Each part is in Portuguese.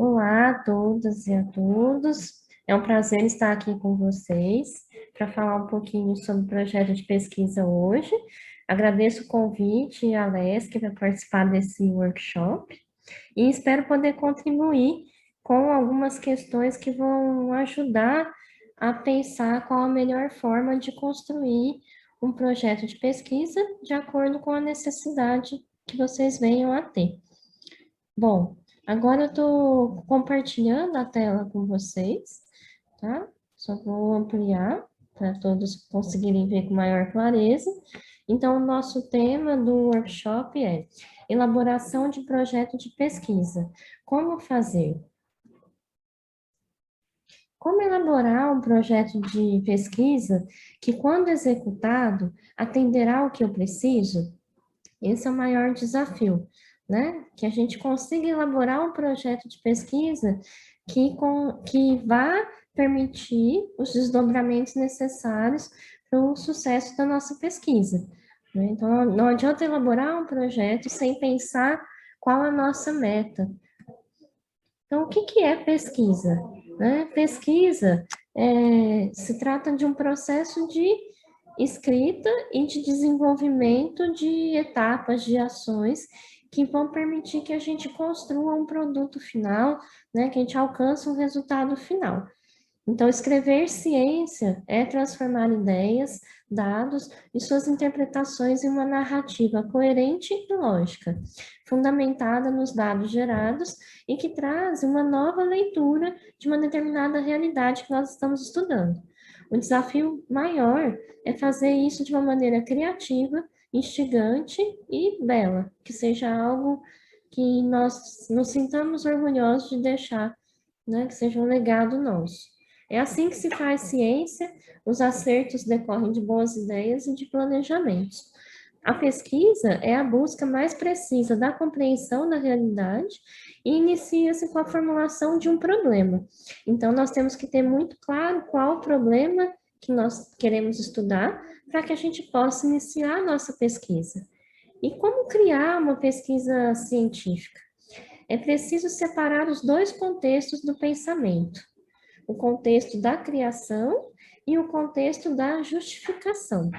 Olá a todas e a todos. É um prazer estar aqui com vocês para falar um pouquinho sobre o projeto de pesquisa hoje. Agradeço o convite à LESC para participar desse workshop e espero poder contribuir com algumas questões que vão ajudar a pensar qual a melhor forma de construir um projeto de pesquisa de acordo com a necessidade que vocês venham a ter. Bom, agora eu estou compartilhando a tela com vocês, tá? Só vou ampliar para todos conseguirem ver com maior clareza. Então, o nosso tema do workshop é elaboração de projeto de pesquisa. Como fazer? Como elaborar um projeto de pesquisa que, quando executado, atenderá ao que eu preciso? Esse é o maior desafio, né? Que a gente consiga elaborar um projeto de pesquisa que vá permitir os desdobramentos necessários para o sucesso da nossa pesquisa, né? Então, não adianta elaborar um projeto sem pensar qual a nossa meta. Então, o que que é pesquisa? Né? Pesquisa se trata de um processo de escrita e de desenvolvimento de etapas, de ações que vão permitir que a gente construa um produto final, né, que a gente alcance um resultado final. Então, escrever ciência é transformar ideias, dados e suas interpretações em uma narrativa coerente e lógica, fundamentada nos dados gerados e que traz uma nova leitura de uma determinada realidade que nós estamos estudando. O desafio maior é fazer isso de uma maneira criativa, instigante e bela, que seja algo que nós nos sintamos orgulhosos de deixar, né, que seja um legado nosso. É assim que se faz ciência, os acertos decorrem de boas ideias e de planejamentos. A pesquisa é a busca mais precisa da compreensão da realidade e inicia-se com a formulação de um problema. Então, nós temos que ter muito claro qual o problema que nós queremos estudar para que a gente possa iniciar a nossa pesquisa. E como criar uma pesquisa científica? É preciso separar os dois contextos do pensamento: o contexto da criação e o contexto da justificação.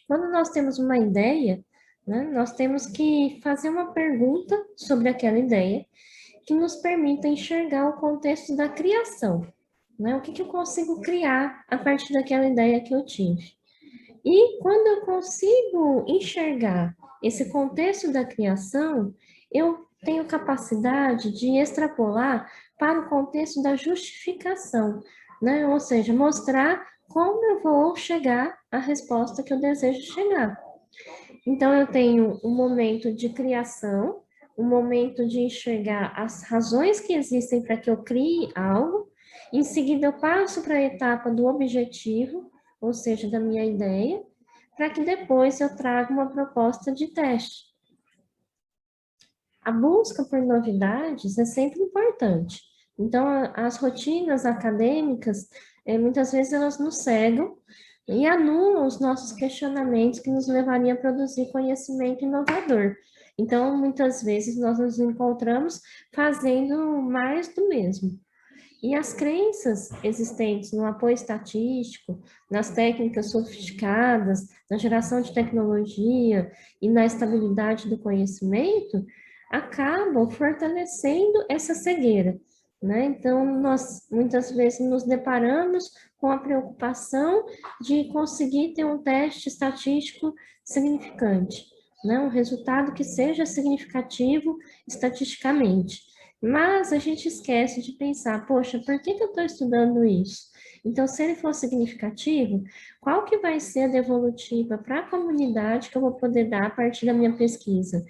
Quando nós temos uma ideia, né, nós temos que fazer uma pergunta sobre aquela ideia que nos permita enxergar o contexto da criação, né? O que que eu consigo criar a partir daquela ideia que eu tive? E quando eu consigo enxergar esse contexto da criação, eu tenho capacidade de extrapolar para o contexto da justificação, né? Ou seja, mostrar como eu vou chegar à resposta que eu desejo chegar. Então, eu tenho um momento de criação, um momento de enxergar as razões que existem para que eu crie algo. Em seguida, eu passo para a etapa do objetivo, ou seja, da minha ideia, para que depois eu traga uma proposta de teste. A busca por novidades é sempre importante. Então, as rotinas acadêmicas, muitas vezes elas nos cegam e anulam os nossos questionamentos que nos levariam a produzir conhecimento inovador. Então, muitas vezes nós nos encontramos fazendo mais do mesmo. E as crenças existentes no apoio estatístico, nas técnicas sofisticadas, na geração de tecnologia e na estabilidade do conhecimento, acabam fortalecendo essa cegueira, né? Então, nós muitas vezes nos deparamos com a preocupação de conseguir ter um teste estatístico significante, né? Um resultado que seja significativo estatisticamente. Mas a gente esquece de pensar, poxa, por que que eu estou estudando isso? Então, se ele for significativo, qual que vai ser a devolutiva para a comunidade que eu vou poder dar a partir da minha pesquisa?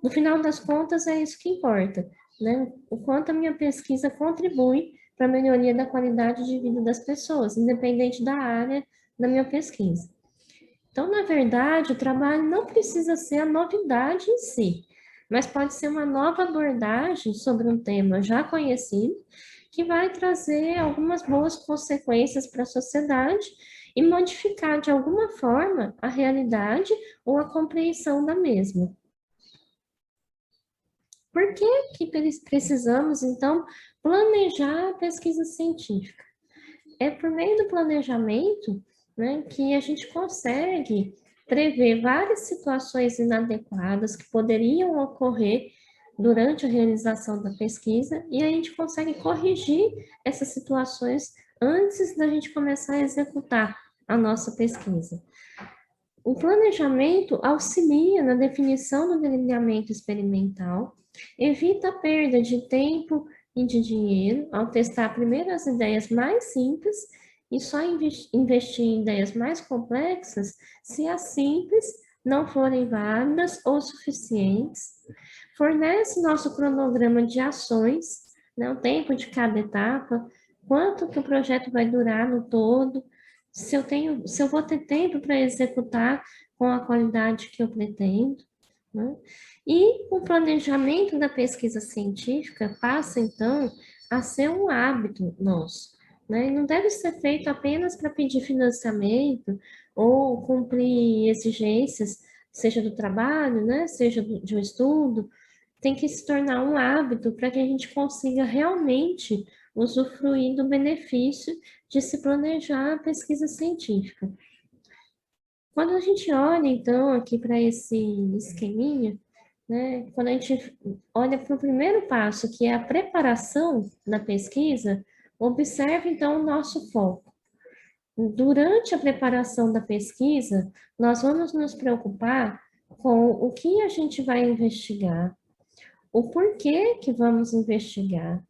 No final das contas, é isso que importa, né? O quanto a minha pesquisa contribui para a melhoria da qualidade de vida das pessoas, independente da área da minha pesquisa. Então, na verdade, o trabalho não precisa ser a novidade em si, mas pode ser uma nova abordagem sobre um tema já conhecido, que vai trazer algumas boas consequências para a sociedade e modificar de alguma forma a realidade ou a compreensão da mesma. Por que que precisamos, então, planejar a pesquisa científica? É por meio do planejamento, né, que a gente consegue prever várias situações inadequadas que poderiam ocorrer durante a realização da pesquisa e a gente consegue corrigir essas situações antes da gente começar a executar a nossa pesquisa. O planejamento auxilia na definição do delineamento experimental, evita a perda de tempo e de dinheiro ao testar primeiro as ideias mais simples e só investir em ideias mais complexas se as simples não forem válidas ou suficientes. Fornece nosso cronograma de ações, né, o tempo de cada etapa, quanto que o projeto vai durar no todo, se eu vou ter tempo para executar com a qualidade que eu pretendo, né? E o planejamento da pesquisa científica passa, então, a ser um hábito nosso, né? E não deve ser feito apenas para pedir financiamento ou cumprir exigências, seja do trabalho, né? Seja de um estudo, tem que se tornar um hábito para que a gente consiga realmente usufruir do benefício de se planejar a pesquisa científica. Quando a gente olha, então, aqui para esse esqueminha, né, quando a gente olha para o primeiro passo, que é a preparação da pesquisa, observe, então, o nosso foco. Durante a preparação da pesquisa, nós vamos nos preocupar com o que a gente vai investigar, o porquê que vamos investigar,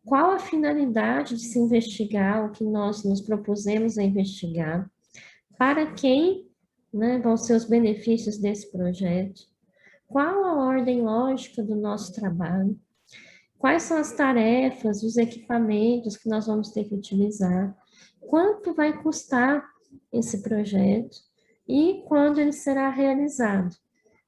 qual a finalidade de se investigar, o que nós nos propusemos a investigar, para quem, né, vão ser os benefícios desse projeto, qual a ordem lógica do nosso trabalho, quais são as tarefas, os equipamentos que nós vamos ter que utilizar, quanto vai custar esse projeto e quando ele será realizado.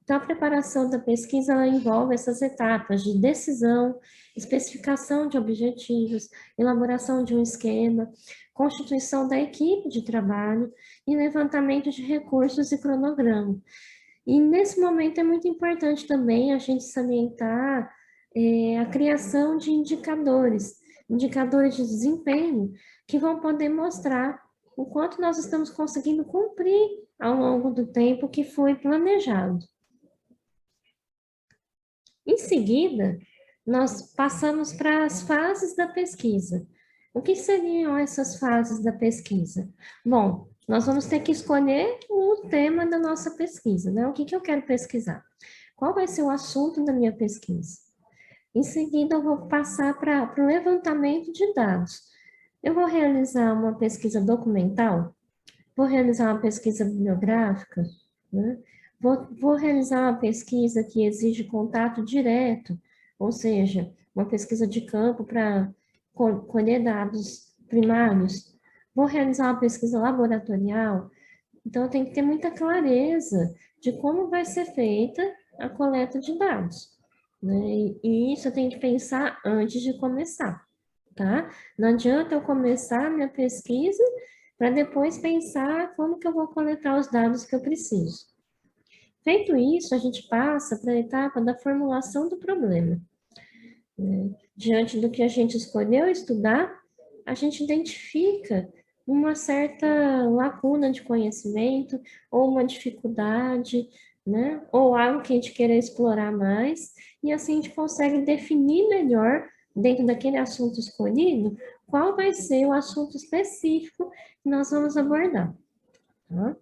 Então, a preparação da pesquisa ela envolve essas etapas de decisão, especificação de objetivos, elaboração de um esquema, constituição da equipe de trabalho e levantamento de recursos e cronograma. E nesse momento é muito importante também a gente salientar a criação de indicadores, indicadores de desempenho, que vão poder mostrar o quanto nós estamos conseguindo cumprir ao longo do tempo que foi planejado. Em seguida, nós passamos para as fases da pesquisa. O que seriam essas fases da pesquisa? Bom, nós vamos ter que escolher o tema da nossa pesquisa, né? O que eu quero pesquisar? Qual vai ser o assunto da minha pesquisa? Em seguida, eu vou passar para o levantamento de dados. Eu vou realizar uma pesquisa documental, vou realizar uma pesquisa bibliográfica, né? Vou realizar uma pesquisa que exige contato direto, ou seja, uma pesquisa de campo para colher dados primários. Vou realizar uma pesquisa laboratorial, então eu tenho que ter muita clareza de como vai ser feita a coleta de dados, né? E isso eu tenho que pensar antes de começar, tá? Não adianta eu começar a minha pesquisa para depois pensar como que eu vou coletar os dados que eu preciso. Feito isso, a gente passa para a etapa da formulação do problema, né? Diante do que a gente escolheu estudar, a gente identifica uma certa lacuna de conhecimento ou uma dificuldade, né? Ou algo que a gente queira explorar mais, e assim a gente consegue definir melhor, dentro daquele assunto escolhido, qual vai ser o assunto específico que nós vamos abordar, tá?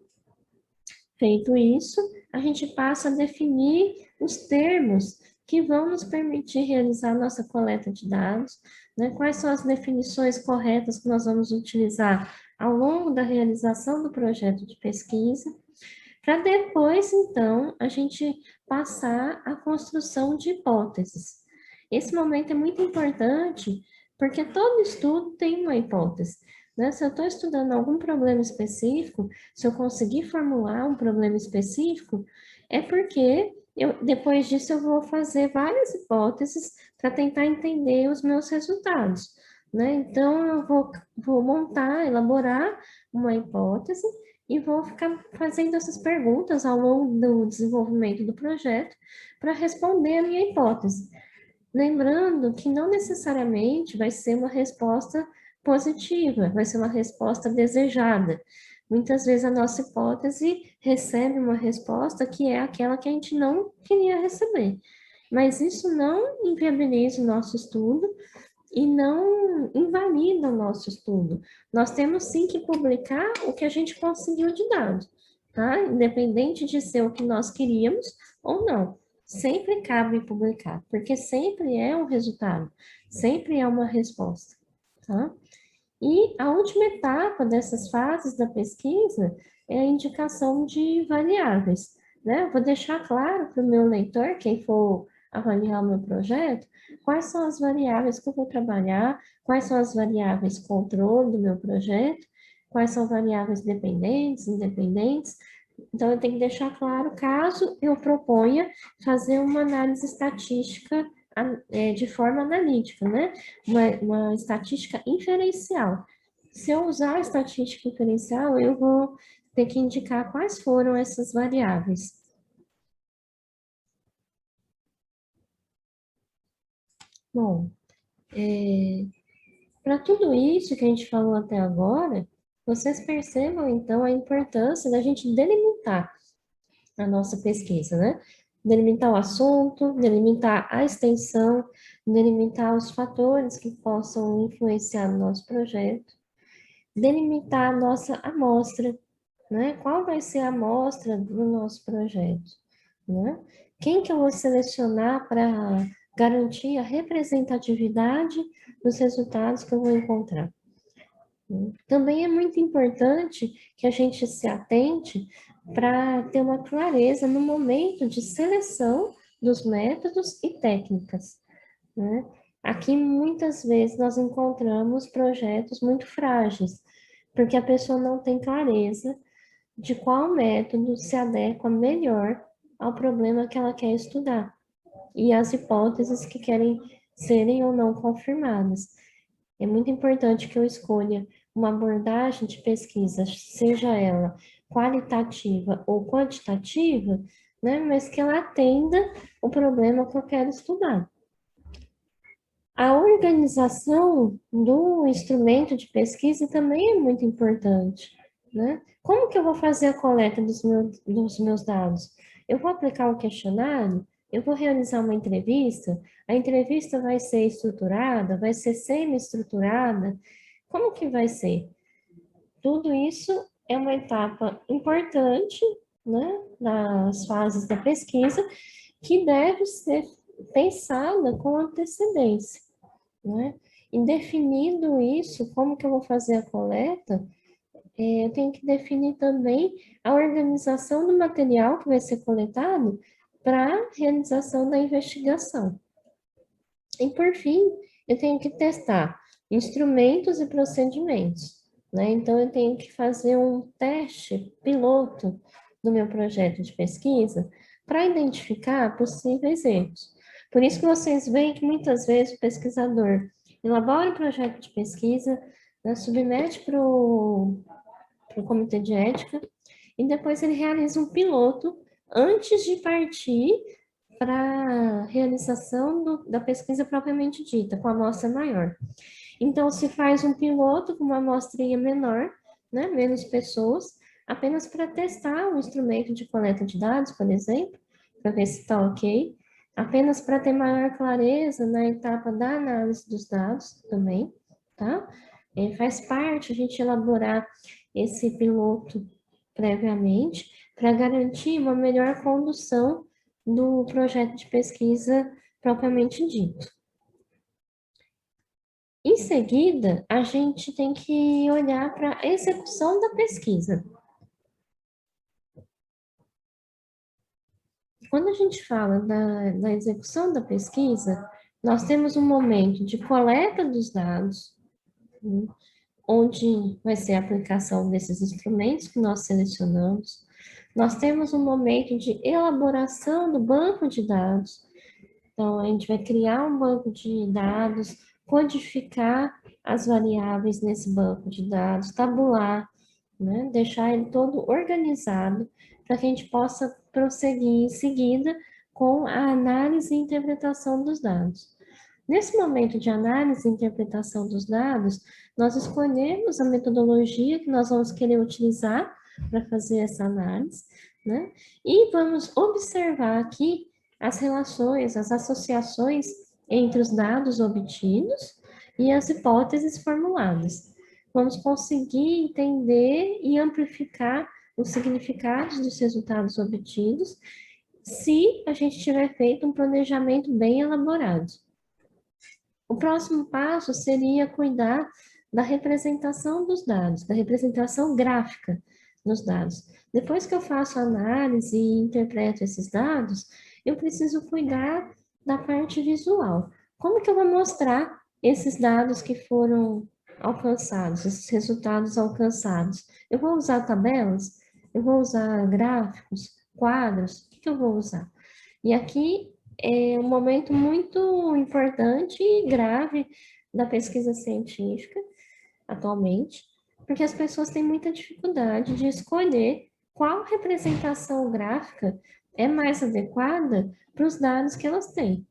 Feito isso, a gente passa a definir os termos que vão nos permitir realizar nossa coleta de dados, né? Quais são as definições corretas que nós vamos utilizar ao longo da realização do projeto de pesquisa, para depois, então, a gente passar à construção de hipóteses. Esse momento é muito importante, porque todo estudo tem uma hipótese, né? Se eu estou estudando algum problema específico, se eu conseguir formular um problema específico, é porque depois disso eu vou fazer várias hipóteses para tentar entender os meus resultados, né? Então, eu vou montar, elaborar uma hipótese e vou ficar fazendo essas perguntas ao longo do desenvolvimento do projeto para responder a minha hipótese. Lembrando que não necessariamente vai ser uma resposta positiva, vai ser uma resposta desejada. Muitas vezes a nossa hipótese recebe uma resposta que é aquela que a gente não queria receber. Mas isso não inviabiliza o nosso estudo e não invalida o nosso estudo. Nós temos sim que publicar o que a gente conseguiu de dados, tá? Independente de ser o que nós queríamos ou não. Sempre cabe publicar, porque sempre é um resultado, sempre é uma resposta, tá? E a última etapa dessas fases da pesquisa é a indicação de variáveis, né? Eu vou deixar claro para o meu leitor, quem for avaliar o meu projeto, quais são as variáveis que eu vou trabalhar, quais são as variáveis controle do meu projeto, quais são variáveis dependentes, independentes. Então, eu tenho que deixar claro caso eu proponha fazer uma análise estatística de forma analítica, né? Uma estatística inferencial. Se eu usar a estatística inferencial, eu vou ter que indicar quais foram essas variáveis. Bom, para tudo isso que a gente falou até agora, vocês percebam então a importância da gente delimitar a nossa pesquisa, né? Delimitar o assunto, delimitar a extensão, delimitar os fatores que possam influenciar no nosso projeto, delimitar a nossa amostra, né? Qual vai ser a amostra do nosso projeto, né? Quem que eu vou selecionar para garantir a representatividade dos resultados que eu vou encontrar? Também é muito importante que a gente se atente para ter uma clareza no momento de seleção dos métodos e técnicas, né? Aqui muitas vezes nós encontramos projetos muito frágeis, porque a pessoa não tem clareza de qual método se adequa melhor ao problema que ela quer estudar e às hipóteses que querem serem ou não confirmadas. É muito importante que eu escolha uma abordagem de pesquisa, seja ela qualitativa ou quantitativa, né, mas que ela atenda o problema que eu quero estudar. A organização do instrumento de pesquisa também é muito importante, né? Como que eu vou fazer a coleta dos meus dados? Eu vou aplicar o questionário? Eu vou realizar uma entrevista? A entrevista vai ser estruturada? Vai ser semi-estruturada? Como que vai ser? Tudo isso é uma etapa importante, né, nas fases da pesquisa, que deve ser pensada com antecedência, né? E definido isso, como que eu vou fazer a coleta, eu tenho que definir também a organização do material que vai ser coletado para a realização da investigação. E, por fim, eu tenho que testar instrumentos e procedimentos, né? Então, eu tenho que fazer um teste piloto do meu projeto de pesquisa para identificar possíveis erros. Por isso que vocês veem que muitas vezes o pesquisador elabora um projeto de pesquisa, né, submete para o comitê de ética e depois ele realiza um piloto antes de partir para a realização da pesquisa propriamente dita, com a amostra maior. Então, se faz um piloto com uma amostrinha menor, né, menos pessoas, apenas para testar o instrumento de coleta de dados, por exemplo, para ver se está ok, apenas para ter maior clareza na etapa da análise dos dados também, tá? Faz parte a gente elaborar esse piloto previamente para garantir uma melhor condução do projeto de pesquisa propriamente dito. Em seguida, a gente tem que olhar para a execução da pesquisa. Quando a gente fala da execução da pesquisa, nós temos um momento de coleta dos dados, né, onde vai ser a aplicação desses instrumentos que nós selecionamos. Nós temos um momento de elaboração do banco de dados. Então, a gente vai criar um banco de dados, codificar as variáveis nesse banco de dados, tabular, né? Deixar ele todo organizado para que a gente possa prosseguir em seguida com a análise e interpretação dos dados. Nesse momento de análise e interpretação dos dados, nós escolhemos a metodologia que nós vamos querer utilizar para fazer essa análise, né? E vamos observar aqui as relações, as associações entre os dados obtidos e as hipóteses formuladas. Vamos conseguir entender e amplificar os significados dos resultados obtidos se a gente tiver feito um planejamento bem elaborado. O próximo passo seria cuidar da representação dos dados, da representação gráfica dos dados. Depois que eu faço a análise e interpreto esses dados, eu preciso cuidar da parte visual. Como que eu vou mostrar esses dados que foram alcançados, esses resultados alcançados? Eu vou usar tabelas? Eu vou usar gráficos, quadros? O que eu vou usar? E aqui é um momento muito importante e grave da pesquisa científica atualmente, porque as pessoas têm muita dificuldade de escolher qual representação gráfica é mais adequada para os dados que elas têm,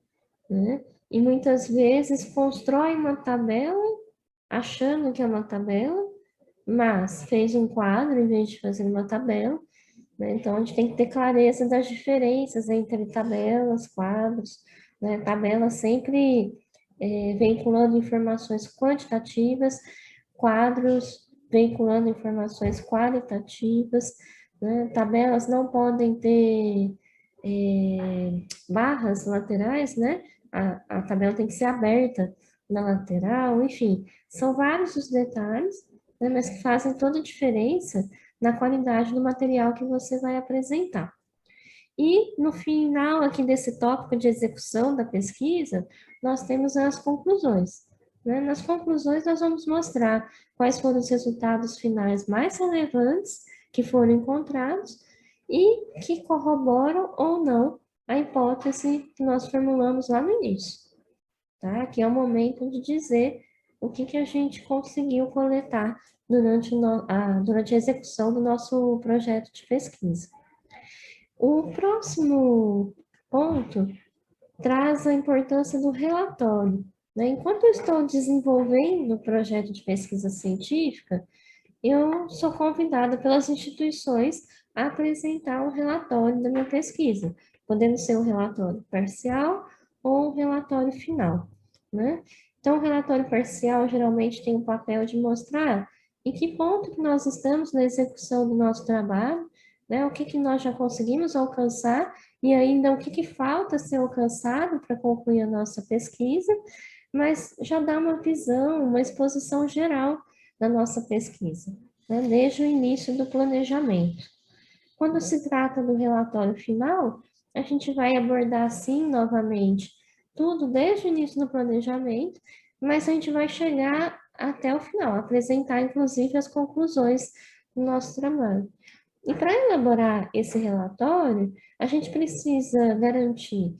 né? E muitas vezes constroem uma tabela achando que é uma tabela, mas fez um quadro em vez de fazer uma tabela, né? Então, a gente tem que ter clareza das diferenças entre tabelas, quadros, né? Tabela sempre vinculando informações quantitativas, quadros vinculando informações qualitativas, né? Tabelas não podem ter barras laterais, né? A tabela tem que ser aberta na lateral, enfim, são vários os detalhes, né? Mas que fazem toda a diferença na qualidade do material que você vai apresentar. E no final aqui desse tópico de execução da pesquisa, nós temos as conclusões, né? Nas conclusões nós vamos mostrar quais foram os resultados finais mais relevantes que foram encontrados e que corroboram ou não a hipótese que nós formulamos lá no início, tá? Aqui é o momento de dizer o que a gente conseguiu coletar durante a execução do nosso projeto de pesquisa. O próximo ponto traz a importância do relatório, né? Enquanto eu estou desenvolvendo o projeto de pesquisa científica, eu sou convidada pelas instituições a apresentar um relatório da minha pesquisa, podendo ser um relatório parcial ou um relatório final, né? Então, o relatório parcial geralmente tem o papel de mostrar em que ponto que nós estamos na execução do nosso trabalho, né? O que nós já conseguimos alcançar e ainda o que falta ser alcançado para concluir a nossa pesquisa, mas já dá uma visão, uma exposição geral da nossa pesquisa, né? Desde o início do planejamento. Quando se trata do relatório final, a gente vai abordar, sim, novamente, tudo desde o início do planejamento, mas a gente vai chegar até o final, apresentar, inclusive, as conclusões do nosso trabalho. E para elaborar esse relatório, a gente precisa garantir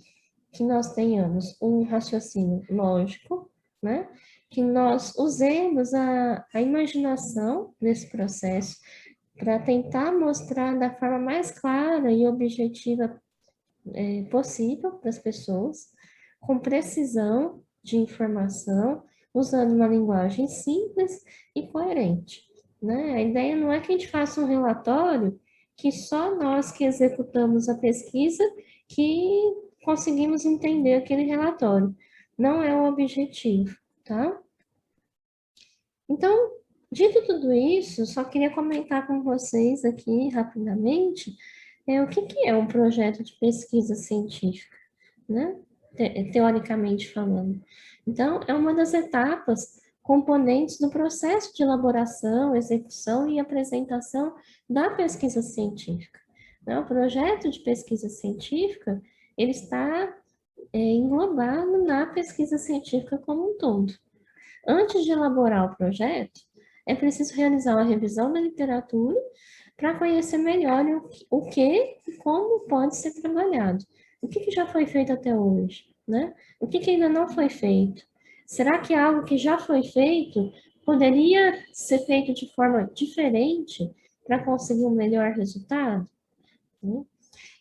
que nós tenhamos um raciocínio lógico, né? Que nós usemos a imaginação nesse processo para tentar mostrar da forma mais clara e objetiva possível para as pessoas, com precisão de informação, usando uma linguagem simples e coerente, né? A ideia não é que a gente faça um relatório que só nós que executamos a pesquisa que conseguimos entender aquele relatório. Não é o objetivo, tá? Então, dito tudo isso, só queria comentar com vocês aqui rapidamente o que é um projeto de pesquisa científica, né? Teoricamente falando. Então, é uma das etapas, componentes do processo de elaboração, execução e apresentação da pesquisa científica. Né? O projeto de pesquisa científica, ele está englobado na pesquisa científica como um todo. Antes de elaborar o projeto, é preciso realizar uma revisão da literatura para conhecer melhor o que e como pode ser trabalhado. O que já foi feito até hoje, né? O que ainda não foi feito? Será que algo que já foi feito poderia ser feito de forma diferente para conseguir um melhor resultado?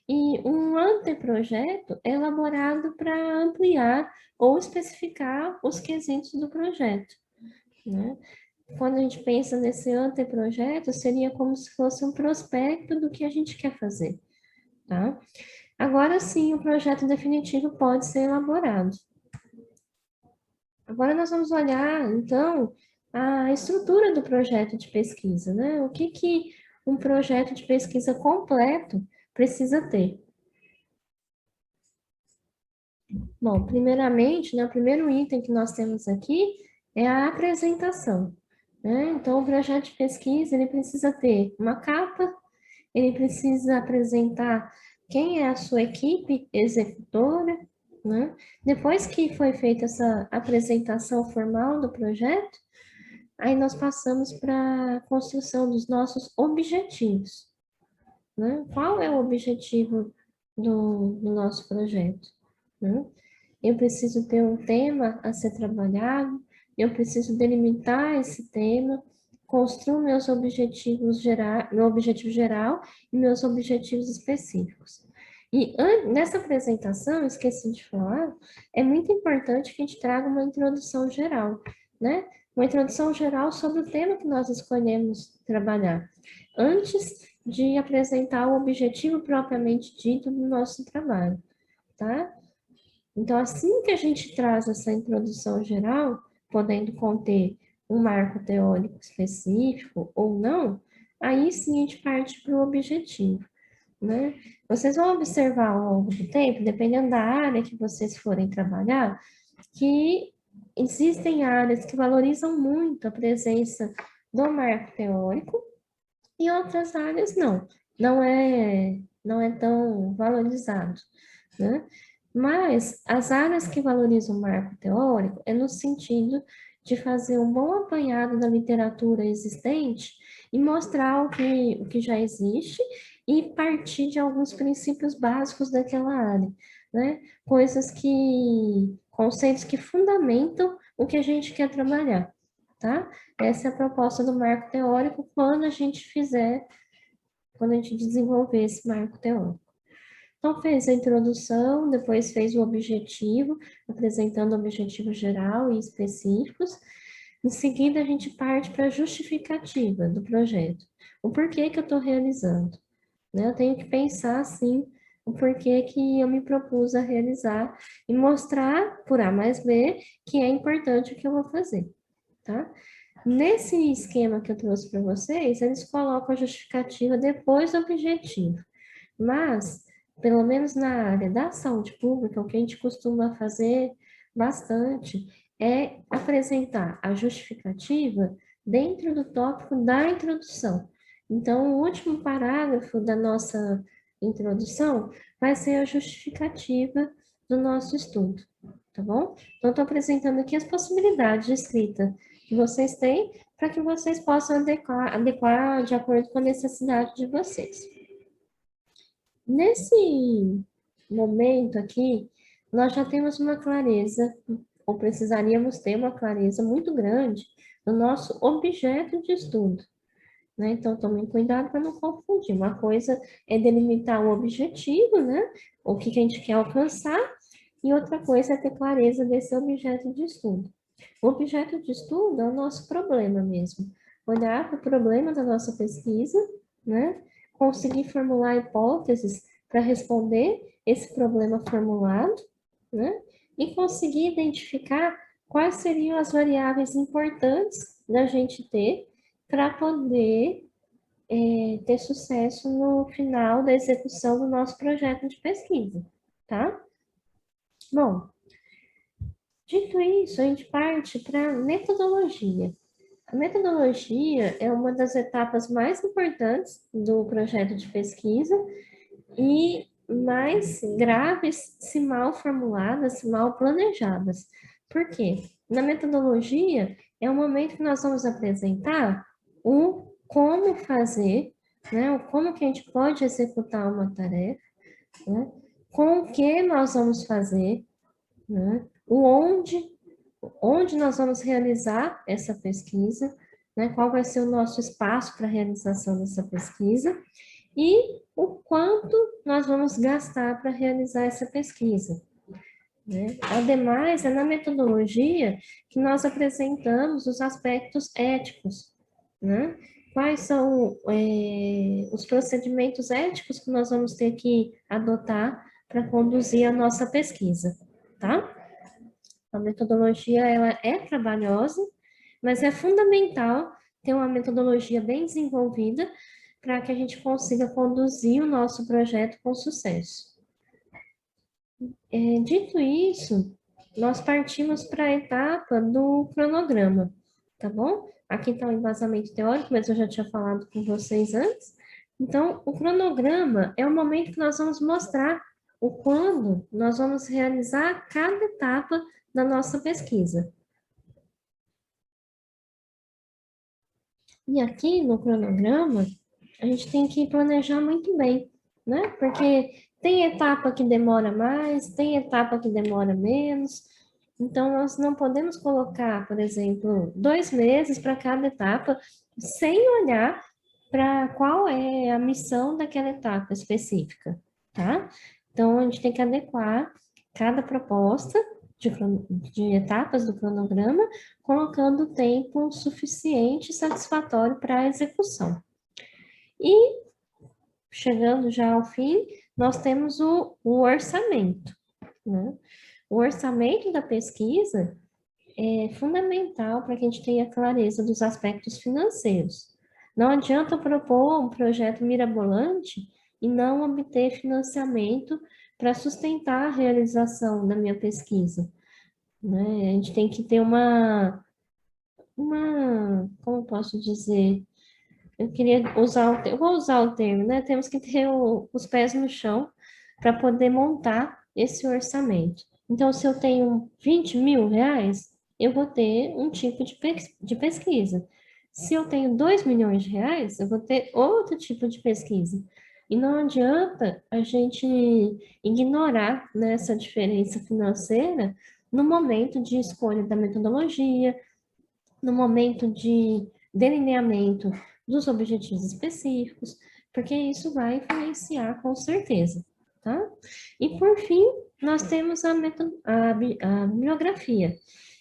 E um anteprojeto é elaborado para ampliar ou especificar os quesitos do projeto, né? Quando a gente pensa nesse anteprojeto, seria como se fosse um prospecto do que a gente quer fazer, tá? Agora sim, o projeto definitivo pode ser elaborado. Agora nós vamos olhar, então, a estrutura do projeto de pesquisa, né? O que que um projeto de pesquisa completo precisa ter? Bom, primeiramente, né, o primeiro item que nós temos aqui é a apresentação, né? Então, o projeto de pesquisa, ele precisa ter uma capa, ele precisa apresentar quem é a sua equipe executora, né? Depois que foi feita essa apresentação formal do projeto, aí nós passamos para a construção dos nossos objetivos, né? Qual é o objetivo do nosso projeto, né? Eu preciso ter um tema a ser trabalhado, eu preciso delimitar esse tema, construir meus objetivos geral, meu objetivo geral e meus objetivos específicos. E nessa apresentação, esqueci de falar, é muito importante que a gente traga uma introdução geral, né? Uma introdução geral sobre o tema que nós escolhemos trabalhar, antes de apresentar o objetivo propriamente dito do nosso trabalho, tá? Então, assim que a gente traz essa introdução geral, podendo conter um marco teórico específico ou não, aí sim a gente parte para o objetivo, né? Vocês vão observar ao longo do tempo, dependendo da área que vocês forem trabalhar, que existem áreas que valorizam muito a presença do marco teórico e outras áreas não. Não é tão valorizado, né? Mas as áreas que valorizam o marco teórico é no sentido de fazer um bom apanhado da literatura existente e mostrar o que já existe e partir de alguns princípios básicos daquela área, né? Conceitos que fundamentam o que a gente quer trabalhar, tá? Essa é a proposta do marco teórico quando a gente desenvolver esse marco teórico. Então, fez a introdução, depois fez o objetivo, apresentando o objetivo geral e específicos. Em seguida, a gente parte para a justificativa do projeto. O porquê que eu estou realizando, né? Eu tenho que pensar, assim, o porquê que eu me propus a realizar e mostrar, por A mais B, que é importante o que eu vou fazer, tá? Nesse esquema que eu trouxe para vocês, eles colocam a justificativa depois do objetivo. Mas, pelo menos na área da saúde pública, o que a gente costuma fazer bastante é apresentar a justificativa dentro do tópico da introdução. Então, o último parágrafo da nossa introdução vai ser a justificativa do nosso estudo, tá bom? Então, estou apresentando aqui as possibilidades de escrita que vocês têm para que vocês possam adequar de acordo com a necessidade de vocês. Nesse momento aqui, nós já temos uma clareza, ou precisaríamos ter uma clareza muito grande do nosso objeto de estudo, né? Então, tomem cuidado para não confundir. Uma coisa é delimitar o objetivo, né? O que a gente quer alcançar, e outra coisa é ter clareza desse objeto de estudo. O objeto de estudo é o nosso problema mesmo. Olhar para o problema da nossa pesquisa, né? Conseguir formular hipóteses para responder esse problema formulado, né? E conseguir identificar quais seriam as variáveis importantes da gente ter para poder ter sucesso no final da execução do nosso projeto de pesquisa, tá? Bom, dito isso, a gente parte para a metodologia. A metodologia é uma das etapas mais importantes do projeto de pesquisa e mais graves se mal formuladas, se mal planejadas. Por quê? Na metodologia é o momento que nós vamos apresentar o como fazer, né, o como que a gente pode executar uma tarefa, né, com o que nós vamos fazer, né, onde nós vamos realizar essa pesquisa, né, qual vai ser o nosso espaço para a realização dessa pesquisa, e o quanto nós vamos gastar para realizar essa pesquisa, né? Ademais, é na metodologia que nós apresentamos os aspectos éticos, né? Quais são os procedimentos éticos que nós vamos ter que adotar para conduzir a nossa pesquisa, tá? A metodologia, ela é trabalhosa, mas é fundamental ter uma metodologia bem desenvolvida para que a gente consiga conduzir o nosso projeto com sucesso. Dito isso, nós partimos para a etapa do cronograma, tá bom? Aqui está o embasamento teórico, mas eu já tinha falado com vocês antes. Então, o cronograma é o momento que nós vamos mostrar o quando nós vamos realizar cada etapa da nossa pesquisa. E aqui no cronograma, a gente tem que planejar muito bem, né? Porque tem etapa que demora mais, tem etapa que demora menos. Então, nós não podemos colocar, por exemplo, 2 meses para cada etapa, sem olhar para qual é a missão daquela etapa específica, tá? Então, a gente tem que adequar cada proposta de etapas do cronograma, colocando tempo suficiente e satisfatório para a execução. E, chegando já ao fim, nós temos o orçamento, né? O orçamento da pesquisa é fundamental para que a gente tenha clareza dos aspectos financeiros. Não adianta propor um projeto mirabolante e não obter financiamento para sustentar a realização da minha pesquisa, né? A gente tem que ter como posso dizer? Eu queria usar eu vou usar o termo, né? Temos que ter os pés no chão para poder montar esse orçamento. Então, se eu tenho 20 mil reais, eu vou ter um tipo de pesquisa. Se eu tenho 2 milhões de reais, eu vou ter outro tipo de pesquisa. E não adianta a gente ignorar, né, essa diferença financeira no momento de escolha da metodologia, no momento de delineamento dos objetivos específicos, porque isso vai influenciar com certeza, tá? E por fim, nós temos a bibliografia.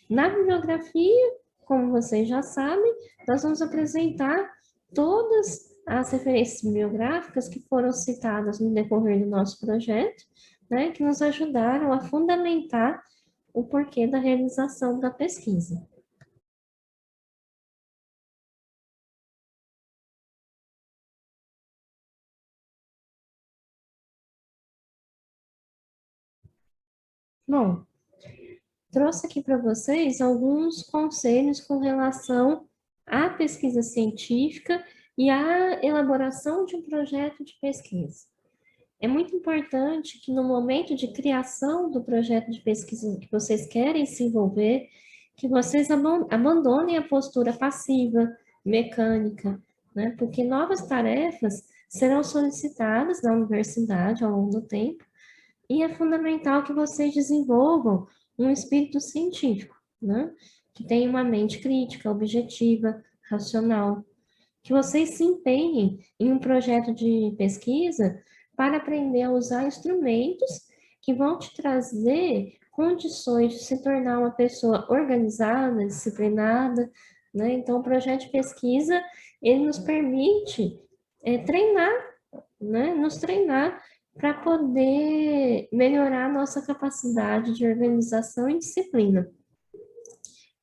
Na bibliografia, como vocês já sabem, nós vamos apresentar todas as referências bibliográficas que foram citadas no decorrer do nosso projeto, né, que nos ajudaram a fundamentar o porquê da realização da pesquisa. Bom, trouxe aqui para vocês alguns conselhos com relação à pesquisa científica e à elaboração de um projeto de pesquisa. É muito importante que no momento de criação do projeto de pesquisa que vocês querem se envolver, que vocês abandonem a postura passiva, mecânica, né? Porque novas tarefas serão solicitadas na universidade ao longo do tempo e é fundamental que vocês desenvolvam um espírito científico, né? Que tenha uma mente crítica, objetiva, racional. Que vocês se empenhem em um projeto de pesquisa para aprender a usar instrumentos que vão te trazer condições de se tornar uma pessoa organizada, disciplinada, né? Então, o projeto de pesquisa, ele nos permite treinar, né? Nos treinar para poder melhorar a nossa capacidade de organização e disciplina.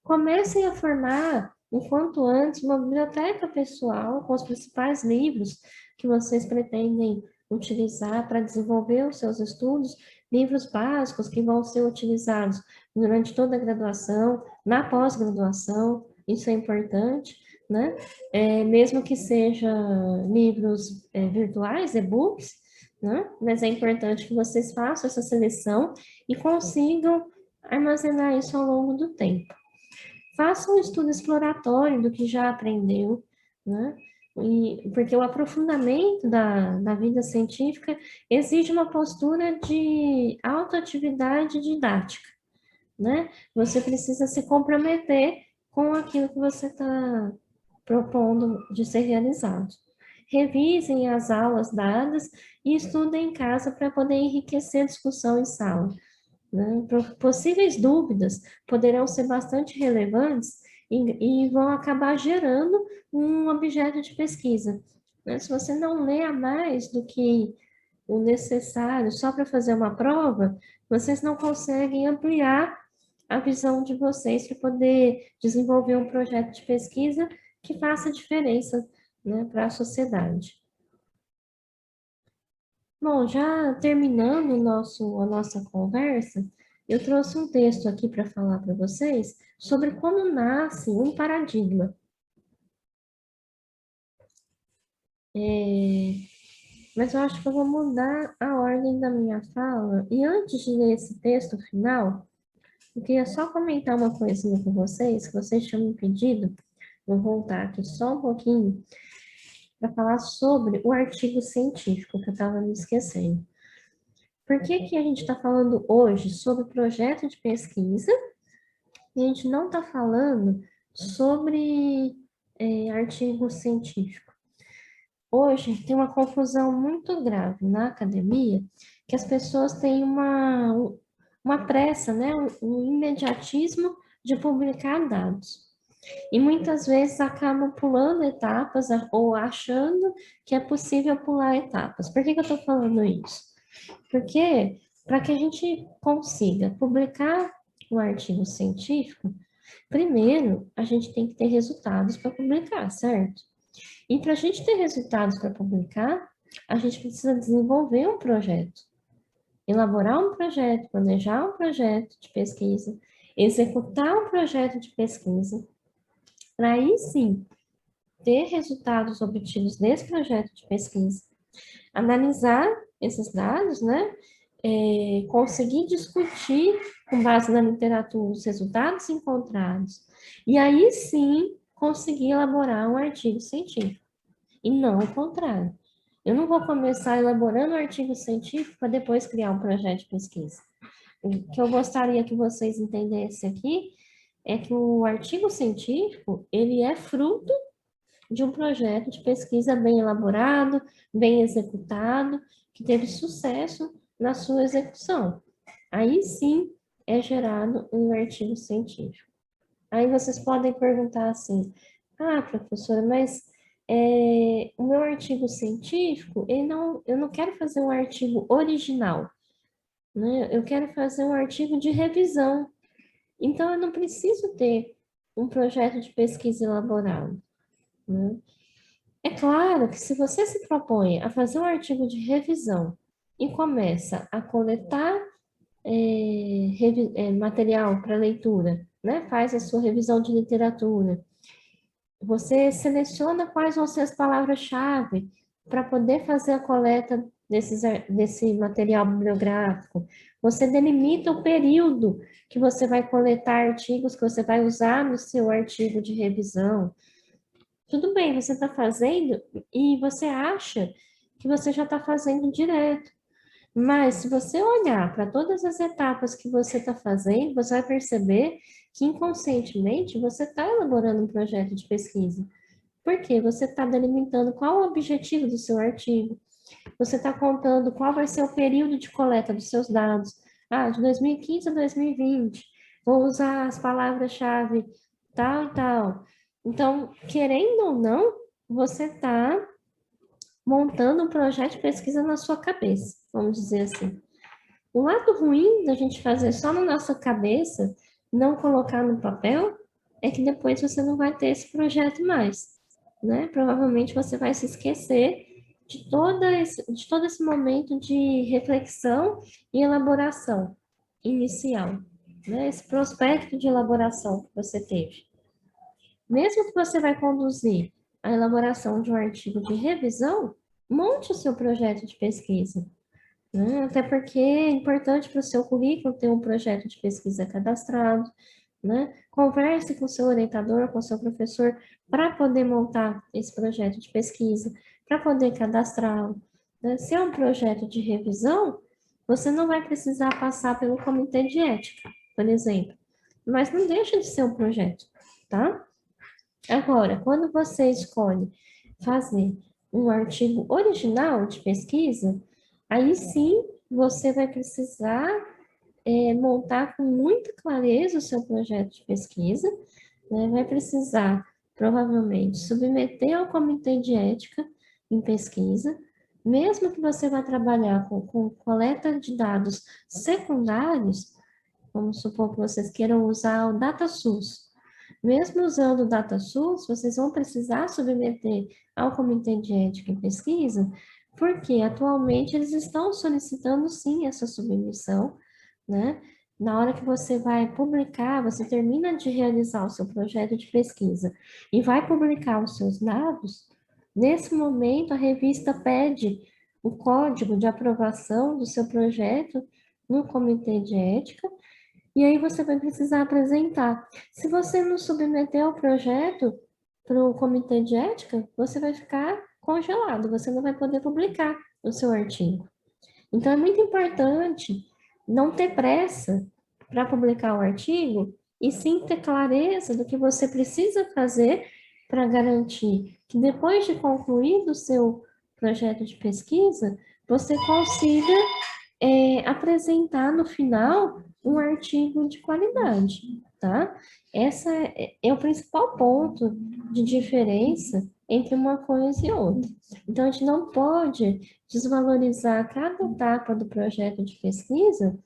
Comecem a formar, o quanto antes, uma biblioteca pessoal com os principais livros que vocês pretendem utilizar para desenvolver os seus estudos, livros básicos que vão ser utilizados durante toda a graduação, na pós-graduação, isso é importante, né? Mesmo que seja livros virtuais, e-books, né? Mas é importante que vocês façam essa seleção e consigam armazenar isso ao longo do tempo. Faça um estudo exploratório do que já aprendeu, né? Porque o aprofundamento da vida científica exige uma postura de autoatividade didática, né? Você precisa se comprometer com aquilo que você está propondo de ser realizado. revisem as aulas dadas e estudem em casa para poder enriquecer a discussão em sala, né? Possíveis dúvidas poderão ser bastante relevantes e vão acabar gerando um objeto de pesquisa, né? Se você não lê a mais do que o necessário só para fazer uma prova, vocês não conseguem ampliar a visão de vocês para poder desenvolver um projeto de pesquisa que faça diferença, né, para a sociedade. Bom, já terminando a nossa conversa, eu trouxe um texto aqui para falar para vocês sobre como nasce um paradigma. Mas eu acho que eu vou mudar a ordem da minha fala. E antes de ler esse texto final, eu queria só comentar uma coisinha com vocês, que vocês tinham me pedido. Vou voltar aqui só um pouquinho para falar sobre o artigo científico, que eu estava me esquecendo. Por que que a gente está falando hoje sobre projeto de pesquisa e a gente não está falando sobre artigo científico? Hoje tem uma confusão muito grave na academia, que as pessoas têm uma pressa, né, um imediatismo de publicar dados. E muitas vezes acabam pulando etapas ou achando que é possível pular etapas. Por que que eu estou falando isso? Porque para que a gente consiga publicar um artigo científico, primeiro a gente tem que ter resultados para publicar, certo? E para a gente ter resultados para publicar, a gente precisa desenvolver um projeto, elaborar um projeto, planejar um projeto de pesquisa, executar um projeto de pesquisa, para aí sim ter resultados obtidos desse projeto de pesquisa, analisar esses dados, né? Conseguir discutir com base na literatura os resultados encontrados, e aí sim conseguir elaborar um artigo científico, e não o contrário. Eu não vou começar elaborando um artigo científico para depois criar um projeto de pesquisa. O que eu gostaria que vocês entendessem aqui é que o artigo científico, ele é fruto de um projeto de pesquisa bem elaborado, bem executado, que teve sucesso na sua execução. Aí sim é gerado um artigo científico. Aí vocês podem perguntar assim: ah, professora, mas o meu artigo científico, eu não quero fazer um artigo original, né? Eu quero fazer um artigo de revisão. Então, eu não preciso ter um projeto de pesquisa elaborado, né? É claro que se você se propõe a fazer um artigo de revisão e começa a coletar material para leitura, né? Faz a sua revisão de literatura, você seleciona quais vão ser as palavras-chave para poder fazer a coleta desse material bibliográfico. Você delimita o período que você vai coletar artigos que você vai usar no seu artigo de revisão. Tudo bem, você está fazendo e você acha que você já está fazendo direto. Mas se você olhar para todas as etapas que você está fazendo, você vai perceber que inconscientemente você está elaborando um projeto de pesquisa. Porque você está delimitando qual o objetivo do seu artigo, você está contando qual vai ser o período de coleta dos seus dados. Ah, de 2015 a 2020, vou usar as palavras-chave tal e tal. Então, querendo ou não, você está montando um projeto de pesquisa na sua cabeça, vamos dizer assim. O lado ruim da gente fazer só na nossa cabeça, não colocar no papel, é que depois você não vai ter esse projeto mais, né? Provavelmente você vai se esquecer de todo esse momento de reflexão e elaboração inicial, né? Esse prospecto de elaboração que você teve. Mesmo que você vai conduzir a elaboração de um artigo de revisão, monte o seu projeto de pesquisa, né? Até porque é importante para o seu currículo ter um projeto de pesquisa cadastrado, né? Converse com o seu orientador, com o seu professor, para poder montar esse projeto de pesquisa, para poder cadastrá-lo, né? Se é um projeto de revisão, você não vai precisar passar pelo comitê de ética, por exemplo, mas não deixa de ser um projeto, tá? Agora, quando você escolhe fazer um artigo original de pesquisa, aí sim você vai precisar montar com muita clareza o seu projeto de pesquisa, né? Vai precisar, provavelmente, submeter ao comitê de ética em pesquisa, mesmo que você vá trabalhar com coleta de dados secundários, vamos supor que vocês queiram usar o DataSUS. Mesmo usando o DataSUS, vocês vão precisar submeter ao Comitê de Ética em Pesquisa, porque atualmente eles estão solicitando sim essa submissão, né? Na hora que você vai publicar, você termina de realizar o seu projeto de pesquisa e vai publicar os seus dados, nesse momento a revista pede o código de aprovação do seu projeto no Comitê de Ética, e aí você vai precisar apresentar. Se você não submeter o projeto para o comitê de ética, você vai ficar congelado, você não vai poder publicar o seu artigo. Então é muito importante não ter pressa para publicar o artigo e sim ter clareza do que você precisa fazer para garantir que depois de concluído o seu projeto de pesquisa, você consiga apresentar no final um artigo de qualidade, tá? Essa é o principal ponto de diferença entre uma coisa e outra. Então, a gente não pode desvalorizar cada etapa do projeto de pesquisa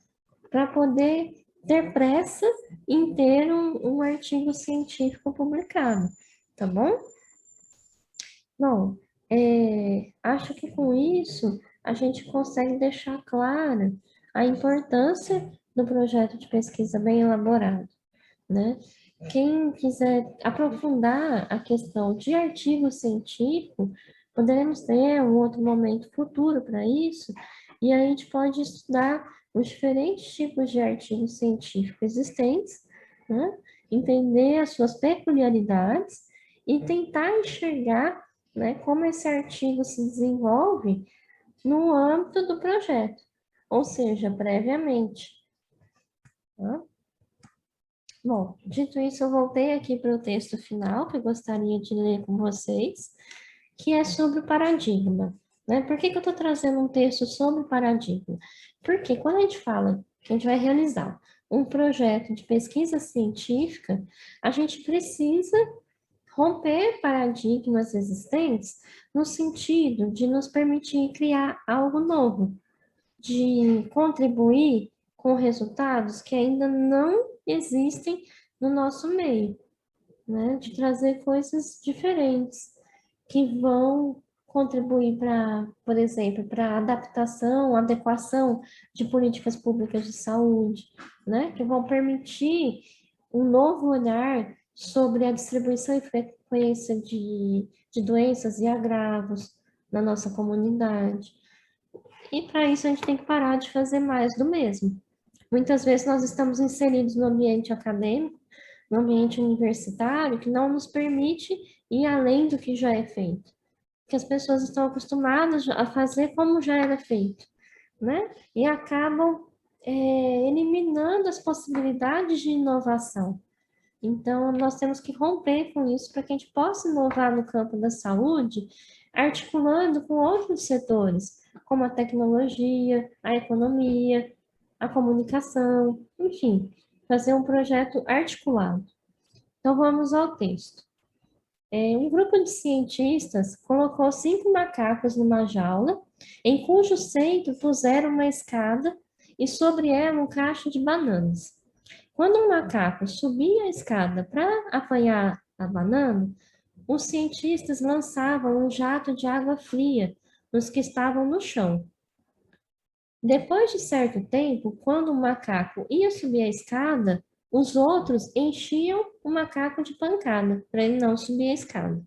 para poder ter pressa em ter um artigo científico publicado, tá bom? Bom, acho que com isso a gente consegue deixar clara a importância do projeto de pesquisa bem elaborado, né? Quem quiser aprofundar a questão de artigo científico, poderemos ter um outro momento futuro para isso, e a gente pode estudar os diferentes tipos de artigos científicos existentes, né? Entender as suas peculiaridades e tentar enxergar, né, como esse artigo se desenvolve no âmbito do projeto, ou seja, previamente. Tá? Bom, dito isso, eu voltei aqui para o texto final, que eu gostaria de ler com vocês, que é sobre o paradigma. Né? Por que eu estou trazendo um texto sobre o paradigma? Porque quando a gente fala que a gente vai realizar um projeto de pesquisa científica, a gente precisa romper paradigmas existentes no sentido de nos permitir criar algo novo, de contribuir com resultados que ainda não existem no nosso meio, né? De trazer coisas diferentes que vão contribuir para, por exemplo, para a adaptação, adequação de políticas públicas de saúde, né? Que vão permitir um novo olhar sobre a distribuição e frequência de doenças e agravos na nossa comunidade. E para isso a gente tem que parar de fazer mais do mesmo. Muitas vezes nós estamos inseridos no ambiente acadêmico, no ambiente universitário, que não nos permite ir além do que já é feito. Que as pessoas estão acostumadas a fazer como já era feito, né? E acabam eliminando as possibilidades de inovação. Então, nós temos que romper com isso para que a gente possa inovar no campo da saúde, articulando com outros setores, como a tecnologia, a economia, a comunicação, enfim, fazer um projeto articulado. Então, vamos ao texto. Um grupo de cientistas colocou 5 macacos numa jaula, em cujo centro puseram uma escada e sobre ela um cacho de bananas. Quando um macaco subia a escada para apanhar a banana, os cientistas lançavam um jato de água fria nos que estavam no chão. Depois de certo tempo, quando o macaco ia subir a escada, os outros enchiam o macaco de pancada para ele não subir a escada.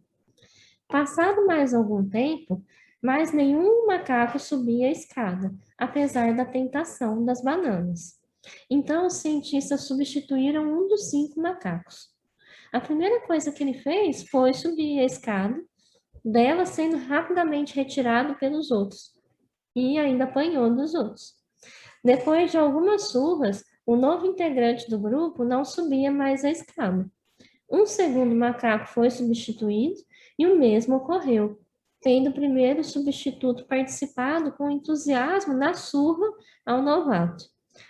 Passado mais algum tempo, mais nenhum macaco subia a escada, apesar da tentação das bananas. Então, os cientistas substituíram um dos 5 macacos. A primeira coisa que ele fez foi subir a escada, dela sendo rapidamente retirado pelos outros, e ainda apanhou dos outros. Depois de algumas surras, o novo integrante do grupo não subia mais a escada. Um segundo macaco foi substituído e o mesmo ocorreu. tendo o primeiro substituto participado com entusiasmo na surra ao novato.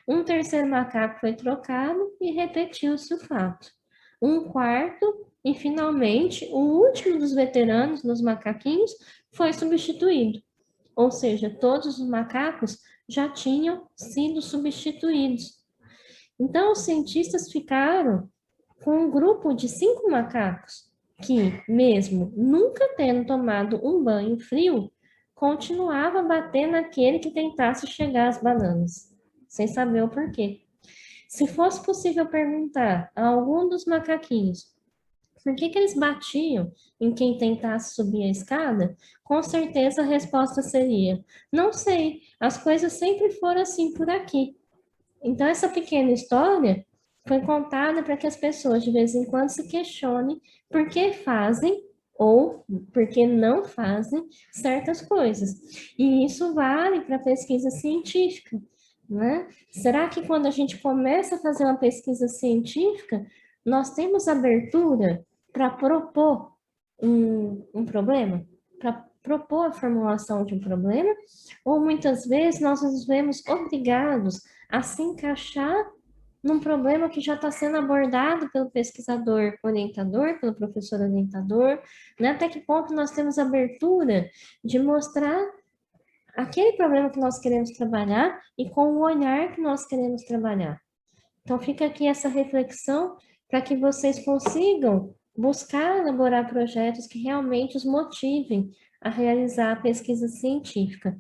Um terceiro macaco foi trocado e repetiu-se o fato. Um quarto e, finalmente, o último dos veteranos, dos macaquinhos, foi substituído. Ou seja, todos os macacos já tinham sido substituídos. Então, os cientistas ficaram com um grupo de 5 macacos que, mesmo nunca tendo tomado um banho frio, continuava a bater naquele que tentasse chegar às bananas, sem saber o porquê. Se fosse possível perguntar a algum dos macaquinhos por que eles batiam em quem tentasse subir a escada, com certeza a resposta seria: não sei, as coisas sempre foram assim por aqui. Então, essa pequena história foi contada para que as pessoas de vez em quando se questionem por que fazem ou por que não fazem certas coisas. E isso vale para a pesquisa científica, né? Será que quando a gente começa a fazer uma pesquisa científica, nós temos abertura para propor um problema? Para propor a formulação de um problema? Ou muitas vezes nós nos vemos obrigados a se encaixar num problema que já está sendo abordado pelo pesquisador orientador, pelo professor orientador, né? Até que ponto nós temos abertura de mostrar aquele problema que nós queremos trabalhar e com o olhar que nós queremos trabalhar. Então, fica aqui essa reflexão para que vocês consigam buscar elaborar projetos que realmente os motivem a realizar a pesquisa científica.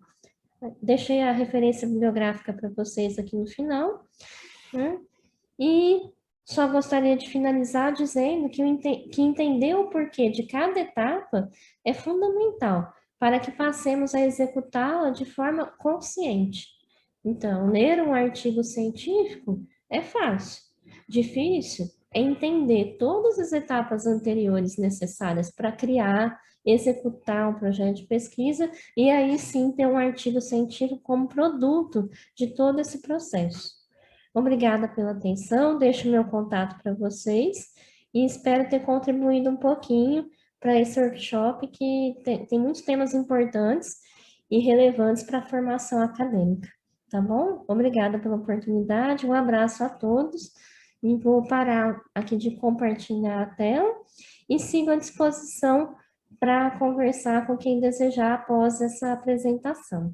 Deixei a referência bibliográfica para vocês aqui no final, né? E só gostaria de finalizar dizendo que entender o porquê de cada etapa é fundamental para que passemos a executá-la de forma consciente. Então, ler um artigo científico é fácil. Difícil é entender todas as etapas anteriores necessárias para criar, executar um projeto de pesquisa e aí sim ter um artigo científico como produto de todo esse processo. Obrigada pela atenção, deixo meu contato para vocês e espero ter contribuído um pouquinho para esse workshop que tem muitos temas importantes e relevantes para a formação acadêmica, tá bom? Obrigada pela oportunidade, um abraço a todos e vou parar aqui de compartilhar a tela e sigo à disposição para conversar com quem desejar após essa apresentação.